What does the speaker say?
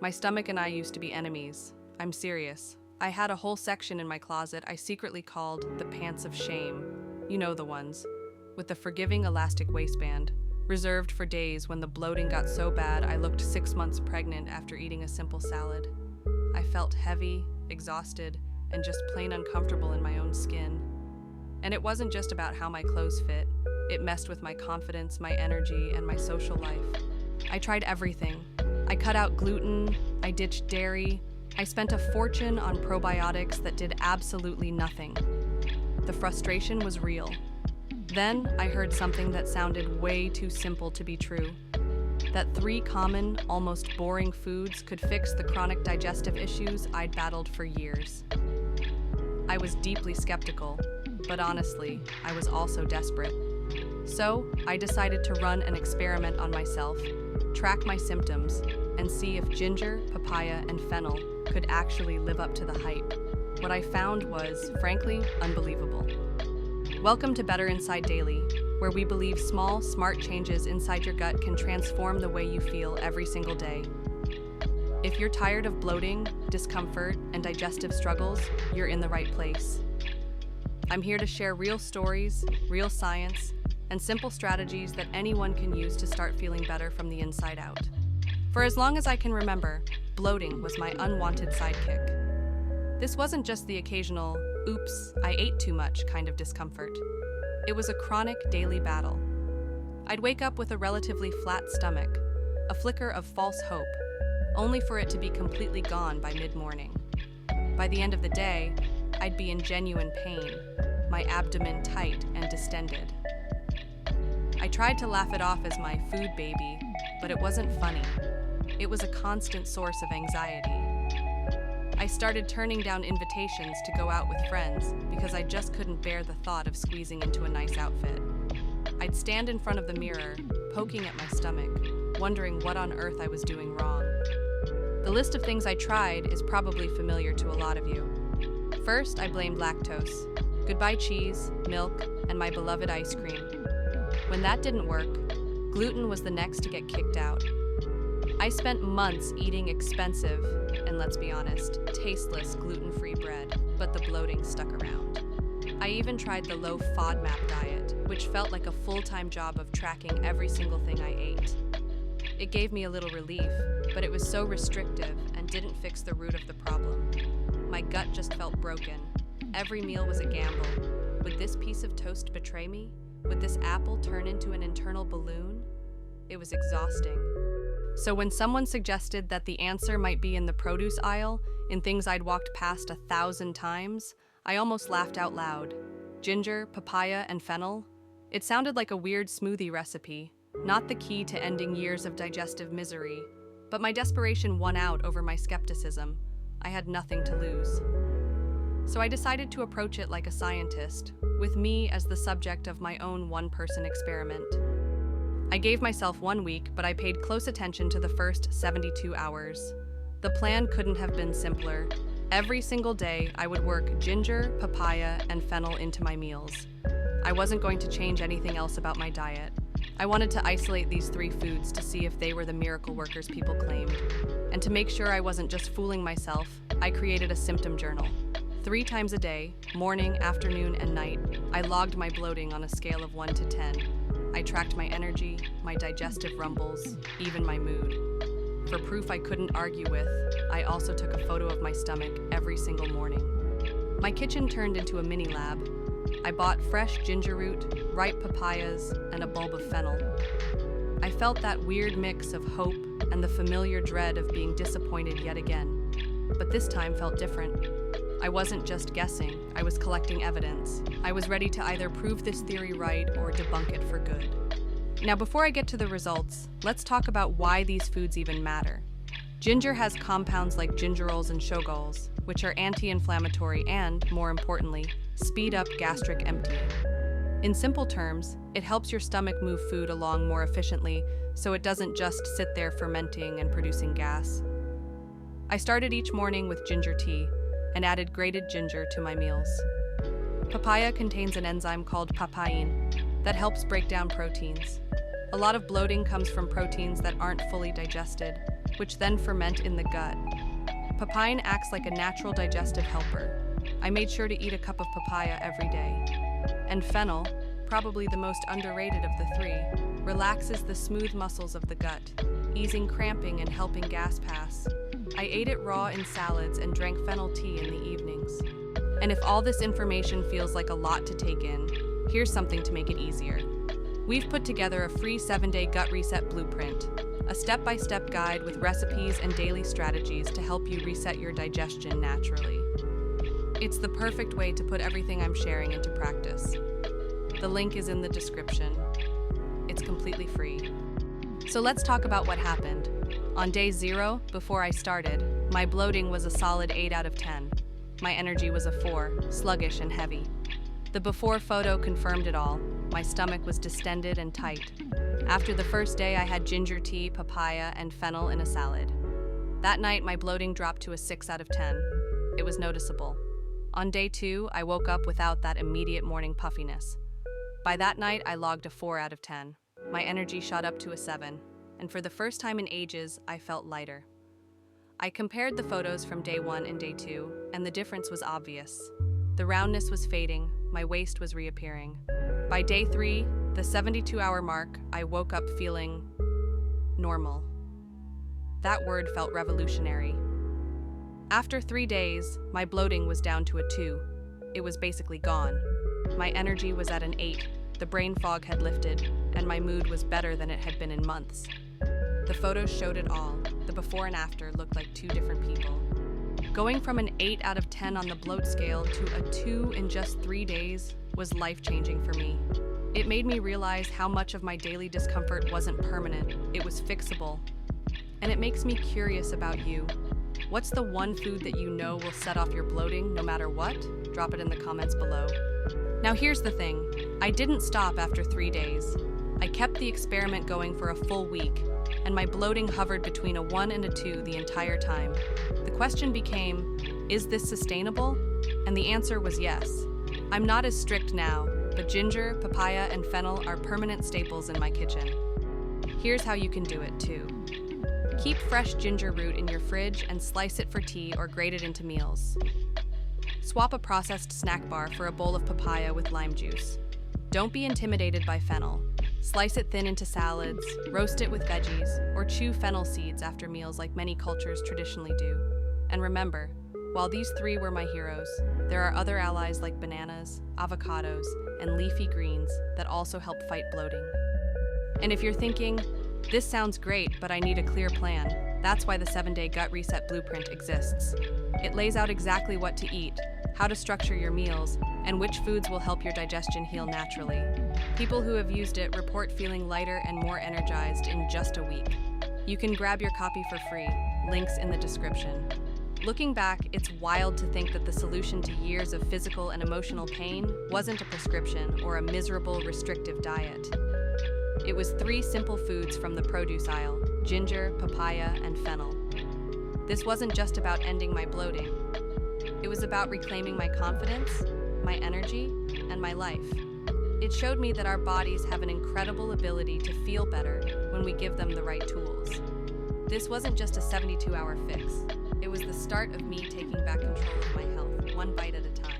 My stomach and I used to be enemies. I'm serious. I had a whole section in my closet I secretly called the pants of shame. You know the ones, with the forgiving elastic waistband, reserved for days when the bloating got so bad I looked 6 months pregnant after eating a simple salad. I felt heavy, exhausted, and just plain uncomfortable in my own skin. And it wasn't just about how my clothes fit. It messed with my confidence, my energy, and my social life. I tried everything. I cut out gluten, I ditched dairy, I spent a fortune on probiotics that did absolutely nothing. The frustration was real. Then I heard something that sounded way too simple to be true. That 3 common, almost boring foods could fix the chronic digestive issues I'd battled for years. I was deeply skeptical, but honestly, I was also desperate. So, I decided to run an experiment on myself, track my symptoms, and see if ginger, papaya, and fennel could actually live up to the hype. What I found was, frankly, unbelievable. Welcome to Better Inside Daily, where we believe small, smart changes inside your gut can transform the way you feel every single day. If you're tired of bloating, discomfort, and digestive struggles, you're in the right place. I'm here to share real stories, real science, and simple strategies that anyone can use to start feeling better from the inside out. For as long as I can remember, bloating was my unwanted sidekick. This wasn't just the occasional, oops, I ate too much kind of discomfort. It was a chronic daily battle. I'd wake up with a relatively flat stomach, a flicker of false hope, only for it to be completely gone by mid-morning. By the end of the day, I'd be in genuine pain, my abdomen tight and distended. I tried to laugh it off as my food baby, but it wasn't funny. It was a constant source of anxiety. I started turning down invitations to go out with friends because I just couldn't bear the thought of squeezing into a nice outfit. I'd stand in front of the mirror, poking at my stomach, wondering what on earth I was doing wrong. The list of things I tried is probably familiar to a lot of you. First, I blamed lactose. Goodbye cheese, milk, and my beloved ice cream. When that didn't work, gluten was the next to get kicked out. I spent months eating expensive, and let's be honest, tasteless gluten-free bread, but the bloating stuck around. I even tried the low FODMAP diet, which felt like a full-time job of tracking every single thing I ate. It gave me a little relief, but it was so restrictive and didn't fix the root of the problem. My gut just felt broken. Every meal was a gamble. Would this piece of toast betray me? Would this apple turn into an internal balloon? It was exhausting. So when someone suggested that the answer might be in the produce aisle, in things I'd walked past 1,000 times, I almost laughed out loud. Ginger, papaya, and fennel? It sounded like a weird smoothie recipe, not the key to ending years of digestive misery. But my desperation won out over my skepticism. I had nothing to lose. So I decided to approach it like a scientist, with me as the subject of my own one-person experiment. I gave myself 1 week, but I paid close attention to the first 72 hours. The plan couldn't have been simpler. Every single day, I would work ginger, papaya, and fennel into my meals. I wasn't going to change anything else about my diet. I wanted to isolate these 3 foods to see if they were the miracle workers people claimed. And to make sure I wasn't just fooling myself, I created a symptom journal. 3 times a day, morning, afternoon, and night, I logged my bloating on a scale of 1 to 10. I tracked my energy, my digestive rumbles, even my mood. For proof I couldn't argue with, I also took a photo of my stomach every single morning. My kitchen turned into a mini lab. I bought fresh ginger root, ripe papayas, and a bulb of fennel. I felt that weird mix of hope and the familiar dread of being disappointed yet again. But this time felt different. I wasn't just guessing, I was collecting evidence. I was ready to either prove this theory right or debunk it for good. Now, before I get to the results, let's talk about why these foods even matter. Ginger has compounds like gingerols and shogols, which are anti-inflammatory and, more importantly, speed up gastric emptying. In simple terms, it helps your stomach move food along more efficiently so it doesn't just sit there fermenting and producing gas. I started each morning with ginger tea and added grated ginger to my meals. Papaya contains an enzyme called papain that helps break down proteins. A lot of bloating comes from proteins that aren't fully digested, which then ferment in the gut. Papaya acts like a natural digestive helper. I made sure to eat a cup of papaya every day. And fennel, probably the most underrated of the three, relaxes the smooth muscles of the gut, easing cramping and helping gas pass. I ate it raw in salads and drank fennel tea in the evenings. And if all this information feels like a lot to take in, here's something to make it easier. We've put together a free 7-day gut reset blueprint, a step-by-step guide with recipes and daily strategies to help you reset your digestion naturally. It's the perfect way to put everything I'm sharing into practice. The link is in the description. It's completely free. So let's talk about what happened. On day 0, before I started, my bloating was a solid 8 out of 10. My energy was a 4, sluggish and heavy. The before photo confirmed it all. My stomach was distended and tight. After the first day, I had ginger tea, papaya, and fennel in a salad. That night, my bloating dropped to a 6 out of 10. It was noticeable. On day 2, I woke up without that immediate morning puffiness. By that night, I logged a 4 out of 10. My energy shot up to a 7, and for the first time in ages, I felt lighter. I compared the photos from day 1 and day 2, and the difference was obvious. The roundness was fading, my waist was reappearing. By day 3, the 72-hour mark, I woke up feeling normal. That word felt revolutionary. After 3 days, my bloating was down to a 2. It was basically gone. My energy was at an 8, the brain fog had lifted, and my mood was better than it had been in months. The photos showed it all. The before and after looked like 2 different people. Going from an 8 out of 10 on the bloat scale to a 2 in just 3 days was life-changing for me. It made me realize how much of my daily discomfort wasn't permanent, it was fixable. And it makes me curious about you. What's the one food that you know will set off your bloating no matter what? Drop it in the comments below. Now here's the thing, I didn't stop after 3 days. I kept the experiment going for a full week, and my bloating hovered between a 1 and a 2 the entire time. The question became, is this sustainable? And the answer was yes. I'm not as strict now, but ginger, papaya, and fennel are permanent staples in my kitchen. Here's how you can do it too. Keep fresh ginger root in your fridge and slice it for tea or grate it into meals. Swap a processed snack bar for a bowl of papaya with lime juice. Don't be intimidated by fennel. Slice it thin into salads, roast it with veggies, or chew fennel seeds after meals like many cultures traditionally do. And remember, while these 3 were my heroes, there are other allies like bananas, avocados, and leafy greens that also help fight bloating. And if you're thinking, this sounds great, but I need a clear plan, that's why the 7-day gut reset blueprint exists. It lays out exactly what to eat, how to structure your meals, and which foods will help your digestion heal naturally. People who have used it report feeling lighter and more energized in just a week. You can grab your copy for free, links in the description. Looking back, it's wild to think that the solution to years of physical and emotional pain wasn't a prescription or a miserable, restrictive diet. It was 3 simple foods from the produce aisle: ginger, papaya, and fennel. This wasn't just about ending my bloating. It was about reclaiming my confidence, my energy, and my life. It showed me that our bodies have an incredible ability to feel better when we give them the right tools. This wasn't just a 72-hour fix. It was the start of me taking back control of my health, one bite at a time.